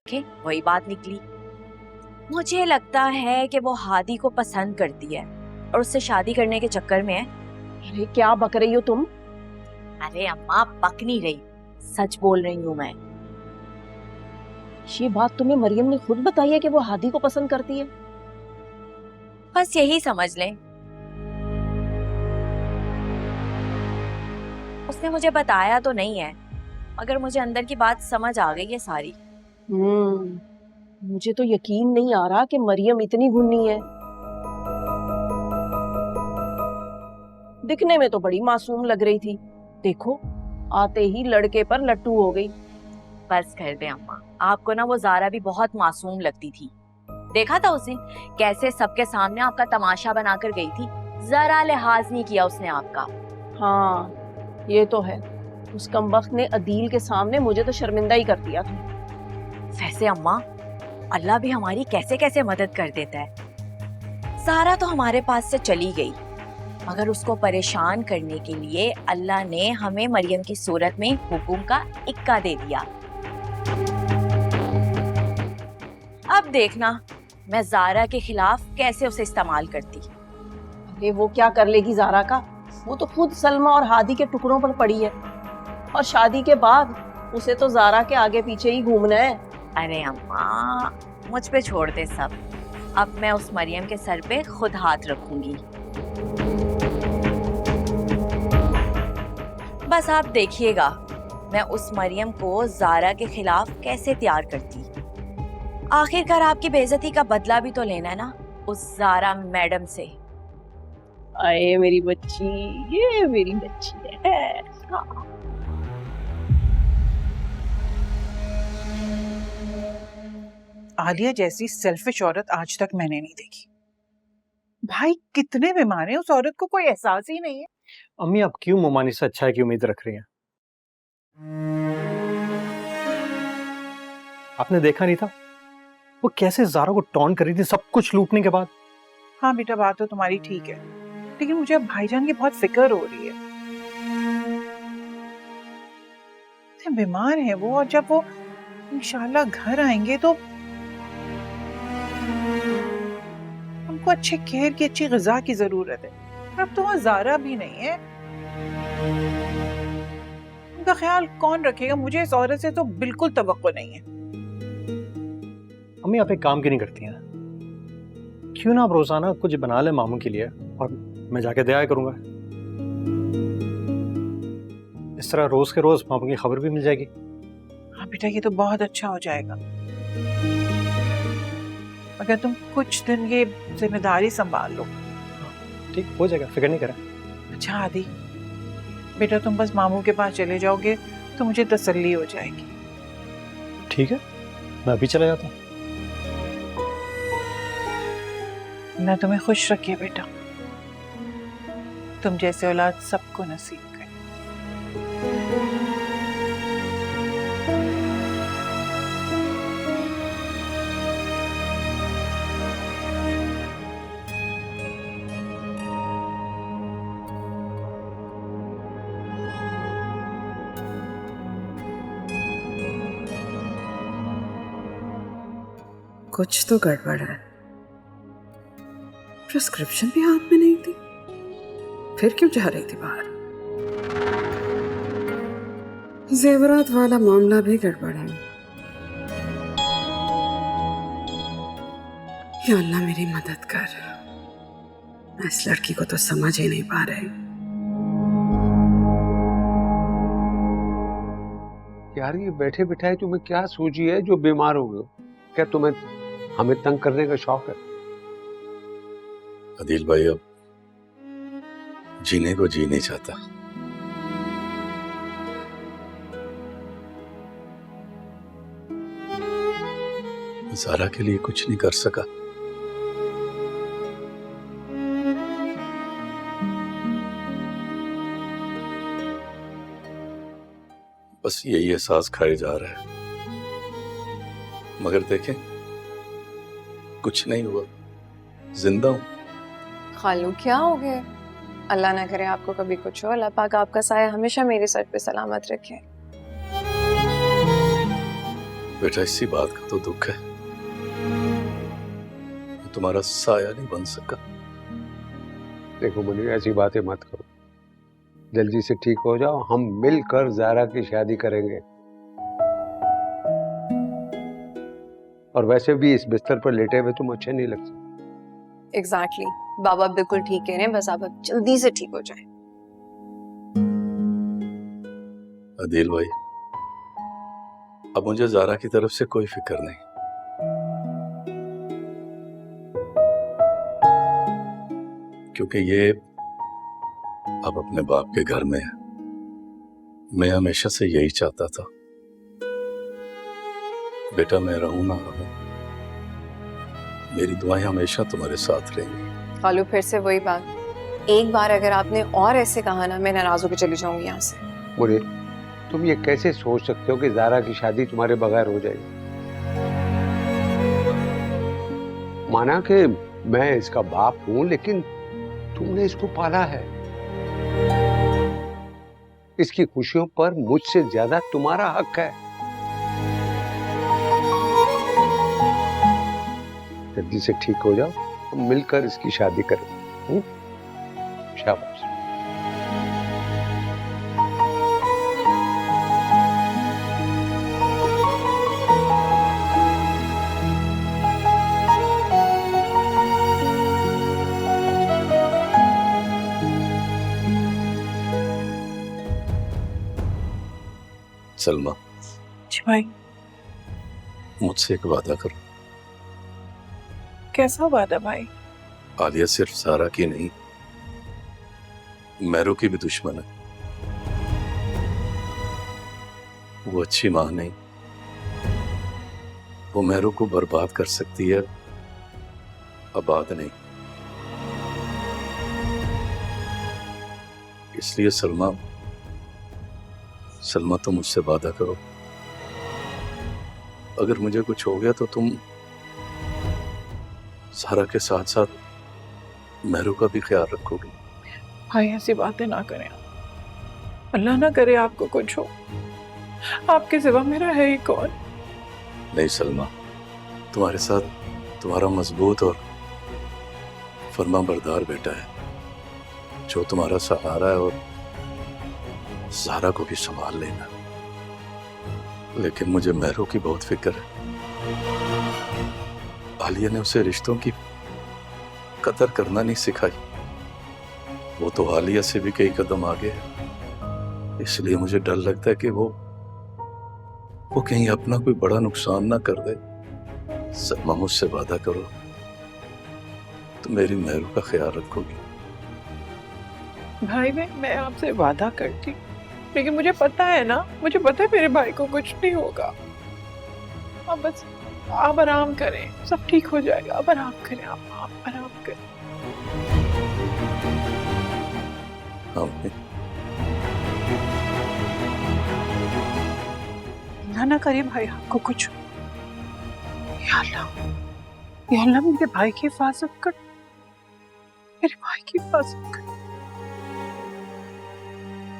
के वही बात निकली। मुझे लगता है कि वो हादी को पसंद करती है और उससे शादी करने के चक्कर में है। अरे क्या बक रही हो तुम? अरे अम्मा बक नहीं रही, सच बोल रही हूँ मैं। ये बात तुम्हें मरियम ने खुद बताई है कि वो हादी को पसंद करती है? बस यही समझ लें। उसने मुझे बताया तो नहीं है, मगर मुझे अंदर की बात समझ आ गई है सारी। मुझे तो यकीन नहीं आ रहा कि मरियम इतनी गुन्नी है। दिखने में तो बड़ी मासूम लग रही थी, देखो आते ही लड़के पर लट्टू हो गई। बस कर दे अम्मा, आपको ना वो ज़ारा भी बहुत मासूम लगती थी। देखा था उसे कैसे सबके सामने आपका तमाशा बनाकर गई थी, जरा लिहाज नहीं किया उसने आपका। हाँ ये तो है, उस कमबख्त ने अदील के सामने मुझे तो शर्मिंदा ही कर दिया था। वैसे अम्मा, अल्लाह भी हमारी कैसे कैसे मदद कर देता है। ज़ारा तो हमारे पास से चली गई, मगर उसको परेशान करने के लिए अल्लाह ने हमें मरियम की सूरत में हुक्म का इक्का दे दिया। अब देखना मैं ज़ारा के खिलाफ कैसे उसे इस्तेमाल करती। अरे वो क्या कर लेगी ज़ारा का, वो तो खुद सलमा और हादी के टुकड़ों पर पड़ी है, और शादी के बाद उसे तो ज़ारा के आगे पीछे ही घूमना है। अरे अम्मा मुझ पे छोड़ दे सब, अब मैं उस मरियम के सर पे खुद हाथ रखूंगी। बस आप देखिएगा मैं उस मरियम को ज़ारा के खिलाफ कैसे तैयार करती। आखिरकार आपकी बेइज्जती का बदला भी तो लेना है ना उस ज़ारा मैडम से। अरे मेरी बच्ची, ये मेरी बच्ची है। हाँ। आलिया जैसी सेल्फिश औरत आज तक मैंने नहीं देखी। भाई कितने बीमार हैं, उस औरत को कोई एहसास ही नहीं है। अम्मी आप क्यों मोमानी से अच्छा की उम्मीद रख रही हैं? आपने देखा नहीं था वो कैसे ज़ारा को टॉन्ट कर रही थी सब कुछ लूटने के बाद? हाँ बेटा बात तो तुम्हारी ठीक है, लेकिन मुझे अब भाईजान की बहुत फिक्र हो रही है। बीमार है वो, और जब वो इंशाल्लाह घर आएंगे तो उनको अच्छे केयर की, अच्छी ग़िज़ा की जरूरत है। अब तो वहाँ ज़ारा भी नहीं है, उनका ख्याल कौन रखेगा? मुझे इस औरत से तो बिल्कुल तवक्को नहीं है। अम्मी आप एक काम क्यों नहीं करती हैं? क्यों ना आप रोजाना कुछ बना ले मामू के लिए और मैं जाके दे आया करूंगा। इस तरह रोज के रोज मामू की खबर भी मिल जाएगी। हाँ बेटा ये तो बहुत अच्छा हो जाएगा, अगर तुम कुछ दिन ये जिम्मेदारी संभाल लो। ठीक हो जाएगा, फिक्र नहीं करें। अच्छा आदि बेटा तुम बस मामू के पास चले जाओगे तो मुझे तसल्ली हो जाएगी। ठीक है मैं अभी चला जाता हूँ। मैं तुम्हें खुश रखिए बेटा, तुम जैसे औलाद सबको नसीब करे। कुछ तो गड़बड़ है, प्रिस्क्रिप्शन भी हाथ में नहीं थी, फिर क्यों जा रही थी बाहर? जेवरात वाला मामला भी गड़बड़ है। या अल्लाह मेरी मदद कर, मैं इस लड़की को तो समझ ही नहीं पा रही। यार ये बैठे बिठाए तुम्हें क्या सूझी है जो बीमार हो गए? क्या तुम्हें हमें तंग करने का शौक है? अदील भाई अब जीने को जी नहीं चाहता। ज़ारा के लिए कुछ नहीं कर सका। बस यही एहसास खाए जा रहा है, मगर देखें कुछ नहीं हुआ, जिंदा हूं। खालू क्या हो गए? अल्लाह ना करे आपको कभी कुछ हो। अल्लाह पाक आपका साया हमेशा मेरे सर पे सलामत रखे। बेटा इसी बात का तो दुख है, मैं तुम्हारा साया नहीं बन सका। देखो मुनीर, ऐसी बातें मत करो, जल्दी से ठीक हो जाओ, हम मिलकर ज़ारा की शादी करेंगे। और वैसे भी इस बिस्तर पर लेटे हुए तुम अच्छे नहीं लगते। एग्जैक्टली बाबा बिल्कुल ठीक कह रहे हैं, बस आप अब जल्दी से ठीक हो जाएं। अदील भाई, अब मुझे ज़ारा की तरफ से कोई फिक्र नहीं। क्योंकि ये अब अपने बाप के घर में है। मैं हमेशा से यही चाहता था। बेटा मैं रहूं ना रहूं, मेरी दुआएं हमेशा तुम्हारे साथ रहेंगी। कालू फिर से वही बात, एक बार अगर आपने और ऐसे कहा ना, मैं नाराज होकर चली जाऊंगी यहाँ से। मुनीर, तुम ये कैसे सोच सकते हो कि ज़ारा की शादी तुम्हारे बगैर हो जाएगी? माना कि मैं इसका बाप हूं, लेकिन तुमने इसको पाला है। इसकी खुशियों पर मुझसे ज्यादा तुम्हारा हक है। जल्दी से ठीक हो जाओ, हम मिलकर इसकी शादी करें। शाबाश। सलमा, जी भाई। मुझसे एक वादा करो। कैसा वादा भाई? आलिया सिर्फ ज़ारा की नहीं, मैरू की भी दुश्मन है। वो अच्छी मां नहीं, वो मैरू को बर्बाद कर सकती है, आबाद नहीं। इसलिए सलमा, तुम मुझसे वादा करो, अगर मुझे कुछ हो गया तो तुम ज़ारा के साथ साथ मैरू का भी ख्याल रखोगी। भाई ऐसी बातें ना करें, अल्लाह ना करे आपको कुछ हो। आपके सिवा मेरा है ही कौन? नहीं सलमा, तुम्हारे साथ तुम्हारा मजबूत और फर्मा बरदार बेटा है, जो तुम्हारा सहारा है, और ज़ारा को भी संभाल लेना। लेकिन मुझे मैरू की बहुत फिक्र है। आलिया ने उसे रिश्तों की कदर करना नहीं सिखाई। वो तो आलिया से भी कई कदम आगे है। इसलिए मुझे डर लगता है कि वो कहीं अपना कोई बड़ा नुकसान ना कर दे। सलमा, मुझसे वादा करो, तो मेरी मैरू का ख्याल रखोगी। भाई मैं आपसे वादा करती, लेकिन मुझे पता है ना, मुझे पता है मेरे भाई को कुछ नहीं होगा। अब बस आप आराम करें, सब ठीक हो जाएगा। अब आराम करें, आप आराम करें। ना करे भाई आपको कुछ। या अल्लाह मेरे भाई की हिफाजत कर, मेरे भाई की हिफाजत कर।